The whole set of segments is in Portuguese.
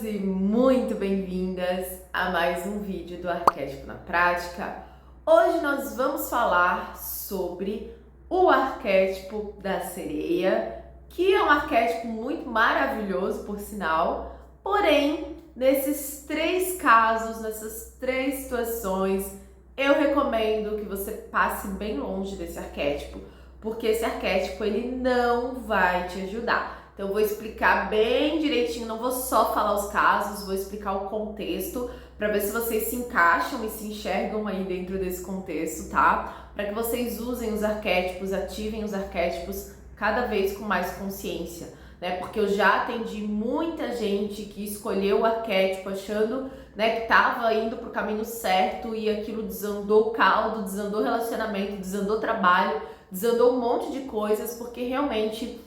e muito bem-vindas a mais um vídeo do Arquétipo na Prática. Hoje nós vamos falar sobre o arquétipo da sereia, que é um arquétipo muito maravilhoso, por sinal, porém, nesses três casos, nessas três situações, eu recomendo que você passe bem longe desse arquétipo, porque esse arquétipo ele não vai te ajudar. Então eu vou explicar bem direitinho, não vou só falar os casos, vou explicar o contexto para ver se vocês se encaixam e se enxergam aí dentro desse contexto, tá? Para que vocês usem os arquétipos, ativem os arquétipos cada vez com mais consciência, né? Porque eu já atendi muita gente que escolheu o arquétipo achando, né, que estava indo para o caminho certo e aquilo desandou o caldo, desandou o relacionamento, desandou o trabalho, desandou um monte de coisas, porque realmente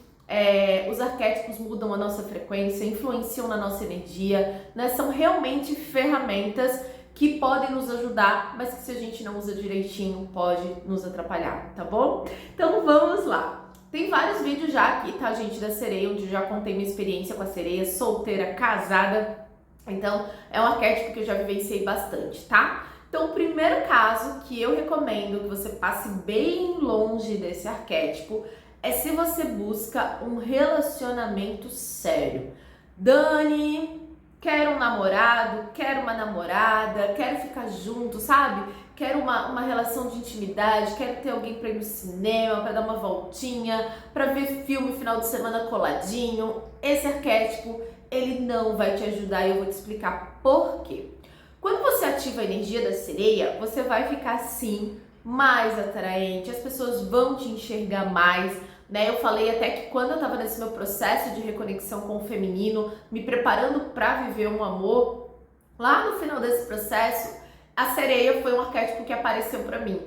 os arquétipos mudam a nossa frequência, influenciam na nossa energia, né? São realmente ferramentas que podem nos ajudar, mas que se a gente não usa direitinho pode nos atrapalhar, tá bom? Então vamos lá. Tem vários vídeos já aqui, tá, gente, da sereia, onde eu já contei minha experiência com a sereia, solteira, casada. Então é um arquétipo que eu já vivenciei bastante, tá? Então o primeiro caso que eu recomendo que você passe bem longe desse arquétipo é se você busca um relacionamento sério. Dani, quero um namorado, quero uma namorada, quero ficar junto, sabe? Quero uma relação de intimidade, quero ter alguém para ir no cinema, para dar uma voltinha, para ver filme final de semana coladinho. Esse arquétipo, ele não vai te ajudar e eu vou te explicar por quê. Quando você ativa a energia da sereia, você vai ficar assim mais atraente, as pessoas vão te enxergar mais, né? Eu falei até que quando eu tava nesse meu processo de reconexão com o feminino, me preparando para viver um amor, lá no final desse processo, a sereia foi um arquétipo que apareceu para mim.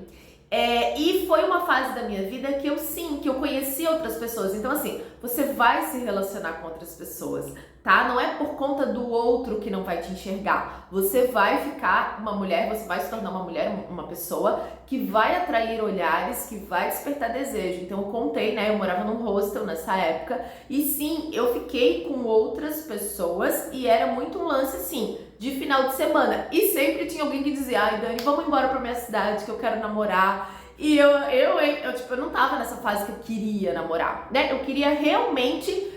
E foi uma fase da minha vida que eu conheci outras pessoas. Então assim, você vai se relacionar com outras pessoas, tá? Não é por conta do outro que não vai te enxergar. Você vai ficar uma mulher, você vai se tornar uma mulher, uma pessoa que vai atrair olhares, que vai despertar desejo. Então eu contei, né? Eu morava num hostel nessa época e sim, eu fiquei com outras pessoas e era muito um lance assim, de final de semana. E sempre tinha alguém que dizia, ai Dani, vamos embora pra minha cidade que eu quero namorar. E eu não tava nessa fase que eu queria namorar, né? Eu queria realmente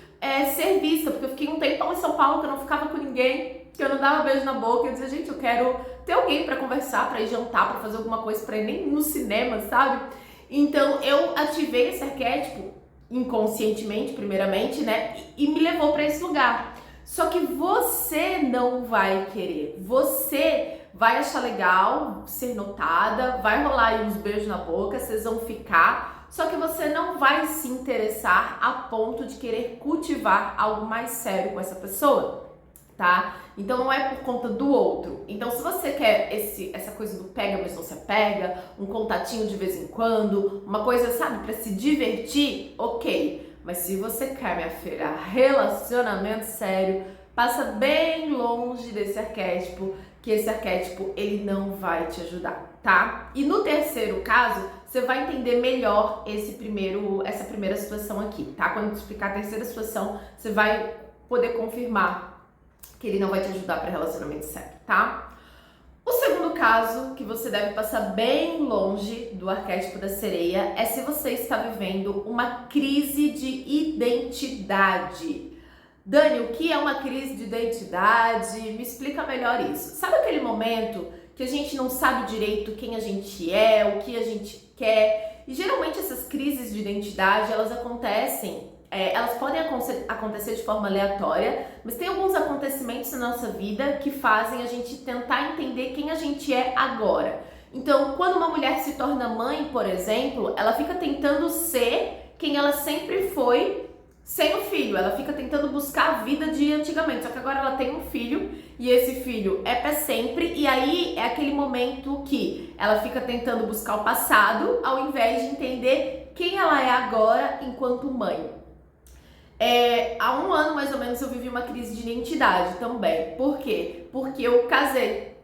ser vista, porque eu fiquei um tempão em São Paulo que eu não ficava com ninguém, que eu não dava beijo na boca. Eu dizia, gente, eu quero ter alguém pra conversar, pra ir jantar, pra fazer alguma coisa, pra ir nem no cinema, sabe? Então eu ativei esse arquétipo inconscientemente, primeiramente, né? E me levou pra esse lugar. Só que você não vai querer, você vai achar legal ser notada, vai rolar aí uns beijos na boca, vocês vão ficar, só que você não vai se interessar a ponto de querer cultivar algo mais sério com essa pessoa, tá? Então não é por conta do outro. Então se você quer essa coisa do pega, mas não se apega, um contatinho de vez em quando, uma coisa, sabe, pra se divertir, ok. Mas se você quer, minha filha, relacionamento sério, passa bem longe desse arquétipo, que esse arquétipo ele não vai te ajudar, tá? E no terceiro caso, você vai entender melhor essa primeira situação aqui, tá? Quando eu te explicar a terceira situação, você vai poder confirmar que ele não vai te ajudar para relacionamento sério, tá? O segundo caso, que você deve passar bem longe do arquétipo da sereia, é se você está vivendo uma crise de identidade. Dani, o que é uma crise de identidade? Me explica melhor isso. Sabe aquele momento que a gente não sabe direito quem a gente é, o que a gente quer? E geralmente essas crises de identidade, elas acontecem, elas podem acontecer de forma aleatória, mas tem alguns acontecimentos na nossa vida que fazem a gente tentar entender quem a gente é agora. Então, quando uma mulher se torna mãe, por exemplo, ela fica tentando ser quem ela sempre foi sem o filho. Ela fica tentando buscar a vida de antigamente, só que agora ela tem um filho e esse filho é pra sempre, e aí é aquele momento que ela fica tentando buscar o passado ao invés de entender quem ela é agora enquanto mãe. Há um ano mais ou menos eu vivi uma crise de identidade também. Por quê? Porque eu casei.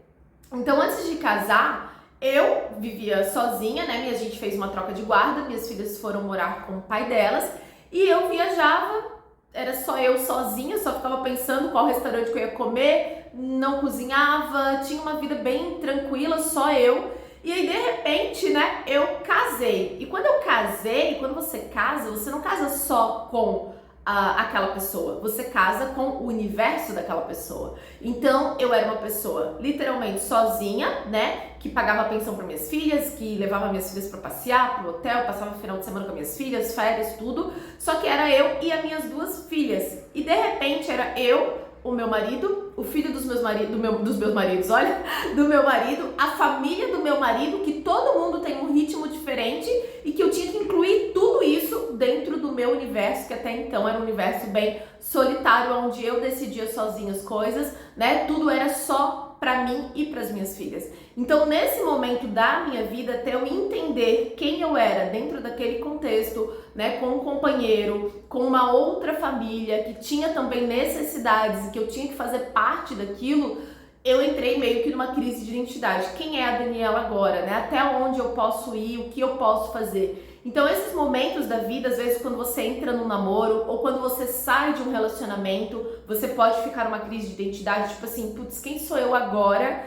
Então antes de casar, eu vivia sozinha, né? A gente fez uma troca de guarda, minhas filhas foram morar com o pai delas e eu viajava era só eu sozinha, só ficava pensando qual restaurante que eu ia comer, não cozinhava, tinha uma vida bem tranquila, só eu. E aí, de repente, né, eu casei. E quando eu casei, quando você casa, você não casa só com aquela pessoa, você casa com o universo daquela pessoa. Então, eu era uma pessoa literalmente sozinha, né, que pagava pensão para minhas filhas, que levava minhas filhas para passear, pro hotel, passava o final de semana com minhas filhas, férias, tudo. Só que era eu e as minhas duas filhas. E de repente era eu, o meu marido, o filho dos meus maridos, dos meus maridos, olha, do meu marido, a família do meu marido, que todo mundo tem um ritmo diferente e que eu tinha que incluir tudo isso dentro do meu universo, que até então era um universo bem solitário, onde eu decidia sozinha as coisas, né? Tudo era só para mim e para as minhas filhas. Então, nesse momento da minha vida, até eu entender quem eu era dentro daquele contexto, né, com um companheiro, com uma outra família que tinha também necessidades e que eu tinha que fazer parte daquilo, eu entrei meio que numa crise de identidade. Quem é a Daniela agora, né? Até onde eu posso ir, o que eu posso fazer? Então, esses momentos da vida, às vezes, quando você entra num namoro ou quando você sai de um relacionamento, você pode ficar numa crise de identidade, tipo assim, putz, quem sou eu agora?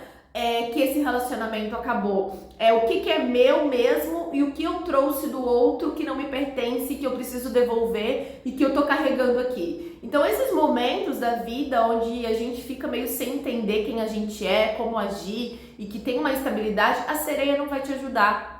Que esse relacionamento acabou. O que é meu mesmo e o que eu trouxe do outro que não me pertence, que eu preciso devolver e que eu tô carregando aqui. Então, esses momentos da vida onde a gente fica meio sem entender quem a gente é, como agir e que tem uma estabilidade, a sereia não vai te ajudar.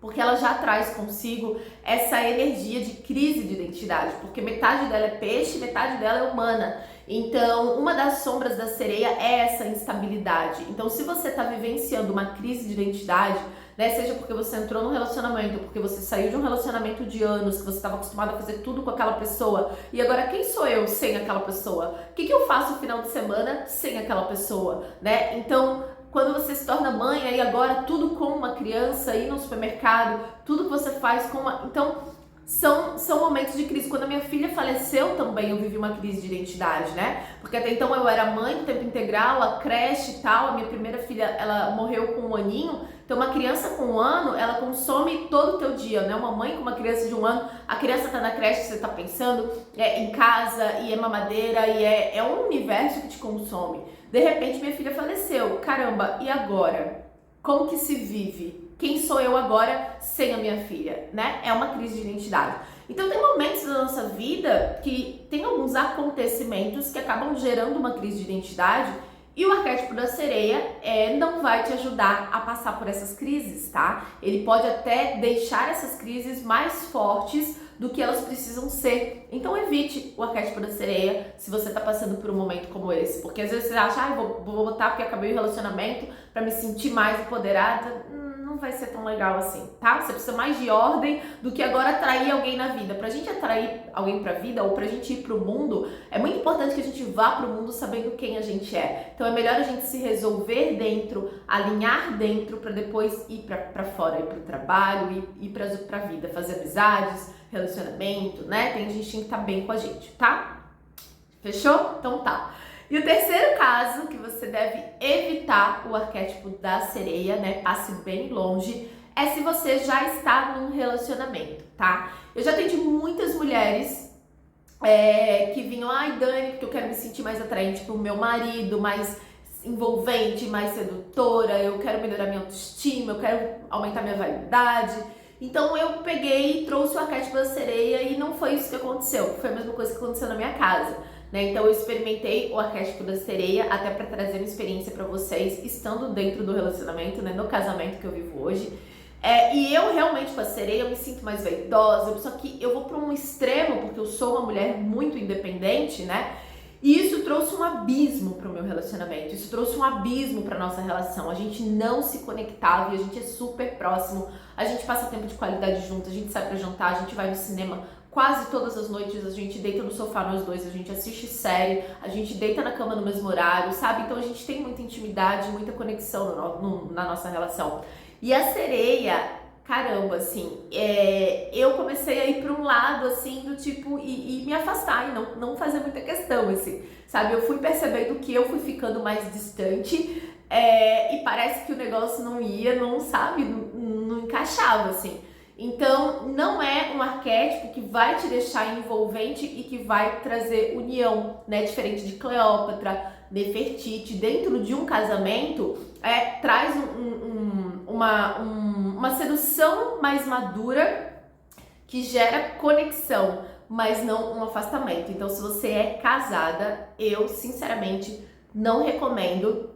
Porque ela já traz consigo essa energia de crise de identidade, porque metade dela é peixe, metade dela é humana. Então, uma das sombras da sereia é essa instabilidade. Então, se você está vivenciando uma crise de identidade, né, seja porque você entrou num relacionamento, porque você saiu de um relacionamento de anos, que você estava acostumado a fazer tudo com aquela pessoa, e agora quem sou eu sem aquela pessoa? O que eu faço no final de semana sem aquela pessoa, né? Então, quando você se torna mãe, aí agora tudo com uma criança, ir no supermercado, tudo que você faz com uma... Então, são momentos de crise. Quando a minha filha faleceu também, eu vivi uma crise de identidade, né? Porque até então eu era mãe do tempo integral, a creche e tal. A minha primeira filha, ela morreu com 1 aninho. Então, uma criança com 1 ano, ela consome todo o teu dia, né? Uma mãe com uma criança de 1 ano, a criança tá na creche, você tá pensando, em casa, e é mamadeira, e é um universo que te consome. De repente, minha filha faleceu. Caramba, e agora? Como que se vive? Quem sou eu agora sem a minha filha, né? É uma crise de identidade. Então, tem momentos da nossa vida que tem alguns acontecimentos que acabam gerando uma crise de identidade e o arquétipo da sereia não vai te ajudar a passar por essas crises, tá? Ele pode até deixar essas crises mais fortes do que elas precisam ser. Então evite o arquétipo da sereia se você tá passando por um momento como esse. Porque às vezes você acha, vou botar porque acabei o relacionamento pra me sentir mais empoderada. Não vai ser tão legal assim, tá? Você precisa mais de ordem do que agora atrair alguém na vida. Pra gente atrair alguém pra vida ou pra gente ir pro mundo, é muito importante que a gente vá pro mundo sabendo quem a gente é. Então é melhor a gente se resolver dentro, alinhar dentro pra depois ir pra fora, ir pro trabalho, ir pra vida, fazer amizades, relacionamento, né? Tem gente que tem que estar bem com a gente, tá? Fechou? Então tá. E o terceiro caso que você deve evitar o arquétipo da sereia, né? Passe bem longe, é se você já está num relacionamento, tá? Eu já atendi muitas mulheres que vinham, ai Dani, porque eu quero me sentir mais atraente pro meu marido, mais envolvente, mais sedutora, eu quero melhorar minha autoestima, eu quero aumentar minha vaidade. Então eu peguei e trouxe o arquétipo da sereia e não foi isso que aconteceu, foi a mesma coisa que aconteceu na minha casa, né? Então eu experimentei o arquétipo da sereia até para trazer uma experiência para vocês, estando dentro do relacionamento, né? No casamento que eu vivo hoje. E eu realmente com a sereia eu me sinto mais vaidosa, só que eu vou para um extremo porque eu sou uma mulher muito independente, né? E isso trouxe um abismo para o meu relacionamento, isso trouxe um abismo para nossa relação. A gente não se conectava e a gente é super próximo, a gente passa tempo de qualidade junto, a gente sai para jantar, a gente vai no cinema quase todas as noites, a gente deita no sofá nós dois, a gente assiste série, a gente deita na cama no mesmo horário, sabe? Então a gente tem muita intimidade, muita conexão na nossa relação. E a sereia, caramba, assim, eu comecei a ir para um lado, assim, do tipo, e me afastar, e não fazer muita questão, assim, sabe? Eu fui percebendo que eu fui ficando mais distante, e parece que o negócio não ia, não, sabe? Não encaixava, assim. Então, não é um arquétipo que vai te deixar envolvente e que vai trazer união, né? Diferente de Cleópatra, Nefertiti, dentro de um casamento, traz uma sedução mais madura que gera conexão, mas não um afastamento. Então, se você é casada, eu, sinceramente, não recomendo,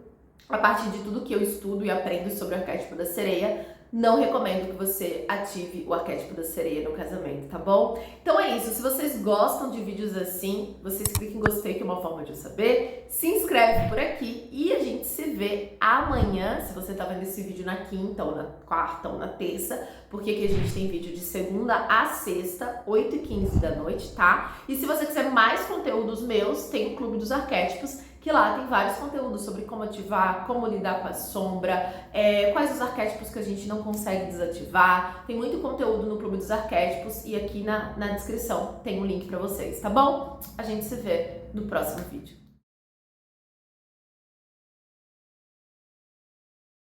a partir de tudo que eu estudo e aprendo sobre o arquétipo da sereia, não recomendo que você ative o arquétipo da sereia no casamento, tá bom? Então é isso, se vocês gostam de vídeos assim, vocês cliquem em gostei, que é uma forma de eu saber, se inscreve por aqui e a gente se vê amanhã, se você tá vendo esse vídeo na quinta, ou na quarta, ou na terça, porque aqui a gente tem vídeo de segunda a sexta, 8h15 da noite, tá? E se você quiser mais conteúdos meus, tem o Clube dos Arquétipos, que lá tem vários conteúdos sobre como ativar, como lidar com a sombra, quais os arquétipos que a gente não consegue desativar. Tem muito conteúdo no Clube dos Arquétipos e aqui na descrição tem um link pra vocês, tá bom? A gente se vê no próximo vídeo.